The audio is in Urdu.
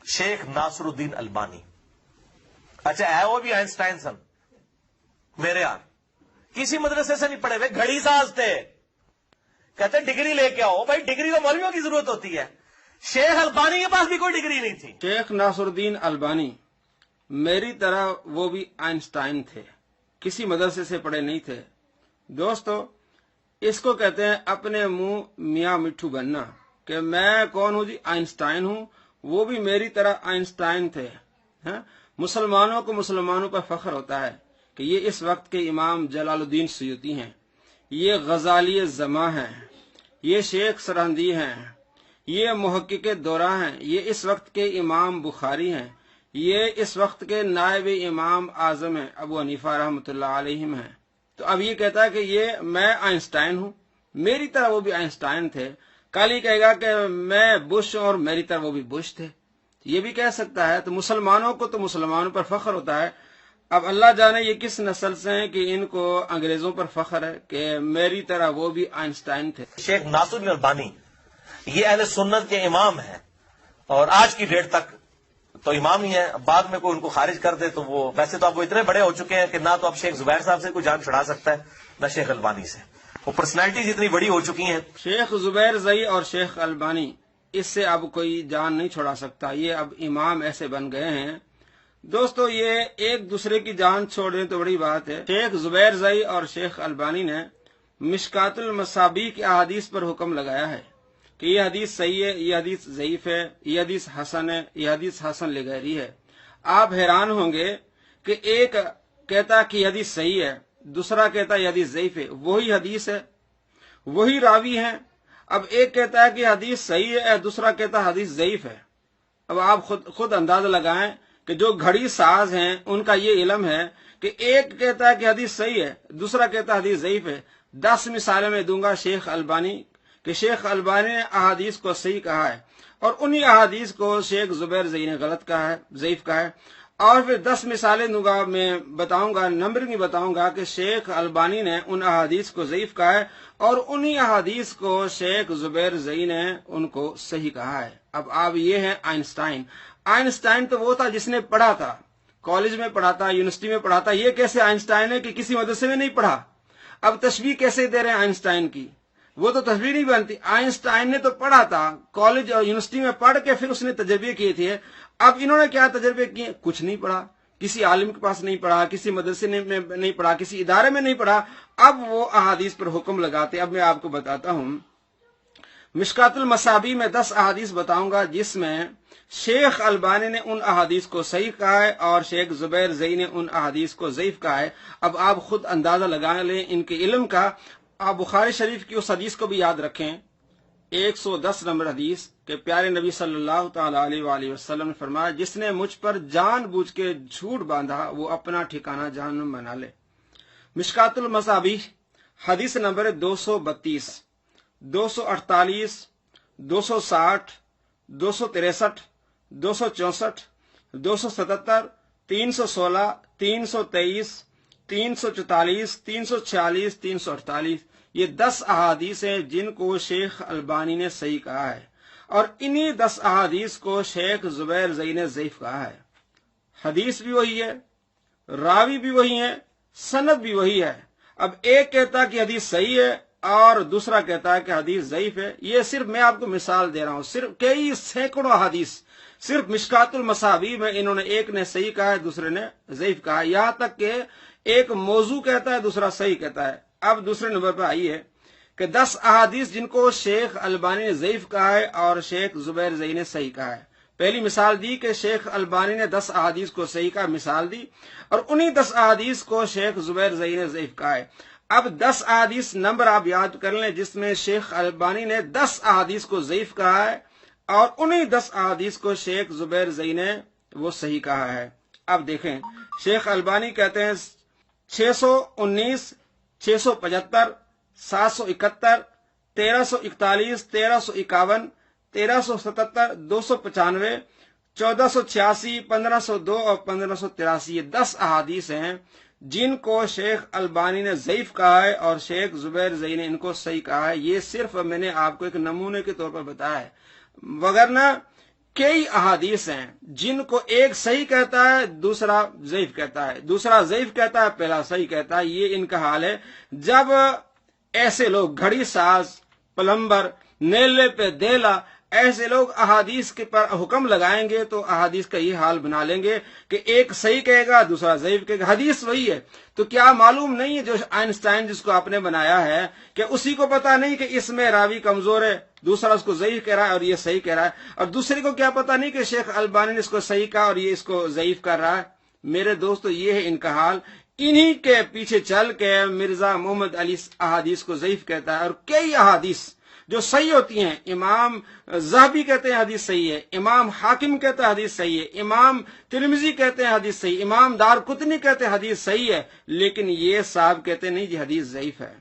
شیخ ناصر الدین البانی، اچھا ہے وہ بھی آئنسٹائن سن میرے یار، کسی مدرسے سے نہیں پڑھے ہوئے، گھڑی ساز تھے، کہتے ڈگری لے کے آؤ، بھائی ڈگری تو مولویوں کی ضرورت ہوتی ہے، شیخ البانی کے پاس بھی کوئی ڈگری نہیں تھی۔ شیخ ناصر الدین البانی میری طرح وہ بھی آئنسٹائن تھے، کسی مدرسے سے پڑھے نہیں تھے۔ دوستو اس کو کہتے ہیں اپنے منہ میاں مٹھو بننا، کہ میں کون ہوں جی؟ آئنسٹائن ہوں، وہ بھی میری طرح آئنسٹائن تھے۔ مسلمانوں کو مسلمانوں پر فخر ہوتا ہے کہ یہ اس وقت کے امام جلال الدین سیوطی ہیں، یہ غزالی زماں ہیں، یہ شیخ سرہندی ہیں، یہ محقق دورہ ہیں، یہ اس وقت کے امام بخاری ہیں، یہ اس وقت کے نائب امام اعظم ہیں، ابو حنیفہ رحمۃ اللہ علیہم ہیں۔ تو اب یہ کہتا ہے کہ یہ میں آئنسٹائن ہوں، میری طرح وہ بھی آئنسٹائن تھے۔ کل ہی کہے گا کہ میں بش ہوں اور میری طرح وہ بھی بش تھے، یہ بھی کہہ سکتا ہے۔ تو مسلمانوں کو تو مسلمانوں پر فخر ہوتا ہے۔ اب اللہ جانے یہ کس نسل سے ہیں کہ ان کو انگریزوں پر فخر ہے کہ میری طرح وہ بھی آئنسٹائن تھے۔ شیخ ناصر الدین البانی یہ اہل سنت کے امام ہیں، اور آج کی ڈیٹ تک تو امام ہی ہیں۔ بعد میں کوئی ان کو خارج کر دے تو وہ، ویسے تو اب وہ اتنے بڑے ہو چکے ہیں کہ نہ تو اب شیخ زبیر صاحب سے کوئی جان چھڑا سکتا ہے، نہ شیخ البانی سے، وہ پرسنالٹیز اتنی بڑی ہو چکی ہیں۔ شیخ زبیر زئی اور شیخ البانی اس سے اب کوئی جان نہیں چھوڑا سکتا، یہ اب امام ایسے بن گئے ہیں۔ دوستو یہ ایک دوسرے کی جان چھوڑ دیں تو بڑی بات ہے۔ شیخ زبیر زئی اور شیخ البانی نے مشکات المصابیح کی احادیث پر حکم لگایا ہے کہ یہ حدیث صحیح ہے، یہ حدیث ضعیف ہے، یہ حدیث حسن ہے، یہ حدیث حسن لغیری ہے۔ آپ حیران ہوں گے کہ ایک کہتا کہ یہ حدیث صحیح ہے، دوسرا کہتا یہ حدیث ضعیف ہے، وہی حدیث ہے، وہی راوی ہیں۔ اب ایک کہتا ہے کہ حدیث صحیح ہے، دوسرا کہتا ہے حدیث ضعیف ہے۔ اب آپ خود اندازہ لگائیں کہ جو گھڑی ساز ہیں ان کا یہ علم ہے کہ ایک کہتا ہے کہ حدیث صحیح ہے، دوسرا کہتا ہے حدیث ضعیف ہے۔ 10 مثالیں میں دوں گا شیخ البانی کہ شیخ البانی نے احادیث کو صحیح کہا ہے، اور انہی احادیث کو شیخ زبیر زئی نے غلط کہا ہے، ضعیف کہا ہے۔ اور پھر 10 مثالیں دوں گا، میں بتاؤں گا، نمبرنگ نہیں بتاؤں گا کہ شیخ البانی نے ان احادیث کو ضعیف کہا ہے، اور انہی احادیث کو شیخ زبیر زئی نے ان کو صحیح کہا ہے۔ اب آپ یہ ہیں آئنسٹائن۔ آئنسٹائن تو وہ تھا جس نے پڑھا تھا، کالج میں پڑھا تھا، یونیورسٹی میں پڑھا تھا۔ یہ کیسے آئنسٹائن ہے کہ کسی مدرسے میں نہیں پڑھا؟ اب تشبیہ کیسے دے رہے ہیں آئنسٹائن کی؟ وہ تو تشبیہ نہیں بنتی۔ آئنسٹائن نے تو پڑھا تھا، کالج اور یونیورسٹی میں پڑھ کے پھر اس نے تجربے کیے تھے۔ اب انہوں نے کیا تجربے کیے؟ کچھ نہیں پڑھا، کسی عالم کے پاس نہیں پڑھا، کسی مدرسے میں نہیں پڑھا، کسی ادارے میں نہیں پڑھا۔ اب وہ احادیث پر حکم لگاتے۔ اب میں آپ کو بتاتا ہوں، مشکات المصابیح میں 10 احادیث بتاؤں گا جس میں شیخ البانی نے ان احادیث کو صحیح کہا ہے اور شیخ زبیر زئی نے ان احادیث کو ضعیف کہا ہے۔ اب آپ خود اندازہ لگا لیں ان کے علم کا۔ آپ بخاری شریف کی اس حدیث کو بھی یاد رکھیں، 110 نمبر حدیث، کہ پیارے نبی صلی اللہ تعالی علیہ وآلہ وسلم نے فرمایا جس نے مجھ پر جان بوجھ کے جھوٹ باندھا وہ اپنا ٹھکانہ جہنم بنا لے۔ مشکات المصابیح حدیث نمبر 232، 248، 260، 263، 264، 277، 316، 323، 344، 346، 348، یہ 10 احادیث ہیں جن کو شیخ البانی نے صحیح کہا ہے، اور انہی 10 احادیث کو شیخ زبیر زئی نے ضعیف کہا ہے۔ حدیث بھی وہی ہے، راوی بھی وہی ہے، سند بھی وہی ہے۔ اب ایک کہتا ہے کہ حدیث صحیح ہے اور دوسرا کہتا ہے کہ حدیث ضعیف ہے۔ یہ صرف میں آپ کو مثال دے رہا ہوں، صرف کئی سینکڑوں حدیث صرف مشکات المصابیح میں انہوں نے، ایک نے صحیح کہا ہے دوسرے نے ضعیف کہا ہے، یہاں تک کہ ایک موضوع کہتا ہے دوسرا صحیح کہتا ہے۔ اب دوسرے نمبر پہ آئیے کہ 10 احادیث جن کو شیخ البانی نے ضعیف کہا ہے اور شیخ زبیر زئی نے صحیح کہا ہے۔ پہلی مثال دی کہ شیخ البانی نے 10 احادیث کو صحیح کہا، مثال دی، اور انہی 10 احادیث کو شیخ زبیر زئی نے ضعیف کہا ہے۔ اب 10 احادیث نمبر آپ یاد کر لیں جس میں شیخ البانی نے 10 احادیث کو ضعیف کہا ہے اور انہی 10 احادیث کو شیخ زبیر زئی نے وہ صحیح کہا ہے۔ اب دیکھیں شیخ البانی کہتے ہیں 619، 675، 771، 1341، 1351، 1377، 295، 1486، 1502 اور 1583، یہ 10 احادیث ہیں جن کو شیخ البانی نے ضعیف کہا ہے اور شیخ زبیر زئی نے ان کو صحیح کہا ہے۔ یہ صرف میں نے آپ کو ایک نمونے کے طور پر بتایا ہے، وگرنہ کئی احادیث ہیں جن کو ایک صحیح کہتا ہے دوسرا ضعیف کہتا ہے، دوسرا ضعیف کہتا ہے پہلا صحیح کہتا ہے. یہ ان کا حال ہے. جب ایسے لوگ گھڑی ساز، پلمبر، نیلے پہ دیلا، ایسے لوگ احادیث کے پر حکم لگائیں گے تو احادیث کا یہ حال بنا لیں گے کہ ایک صحیح کہے گا دوسرا ضعیف کہے گا. حدیث وہی ہے. تو کیا معلوم نہیں ہے جو آئنسٹائن جس کو آپ نے بنایا ہے کہ اسی کو پتا نہیں کہ اس میں راوی کمزور ہے، دوسرا اس کو ضعیف کہہ رہا ہے اور یہ صحیح کہہ رہا ہے، اور دوسرے کو کیا پتا نہیں کہ شیخ البانی نے اس کو صحیح کہا اور یہ اس کو ضعیف کر رہا ہے. میرے دوستو یہ ہے ان کا حال. انہی کے پیچھے چل کے مرزا محمد علی احادیث کو ضعیف کہتا ہے، اور کئی احادیث جو صحیح ہوتی ہیں، امام ذہبی کہتے ہیں حدیث صحیح ہے، امام حاکم کہتے ہیں حدیث صحیح ہے، امام ترمذی کہتے ہیں حدیث صحیح، امام دارقطنی کہتے ہیں حدیث صحیح ہے، لیکن یہ صاحب کہتے ہیں نہیں جی حدیث ضعیف ہے.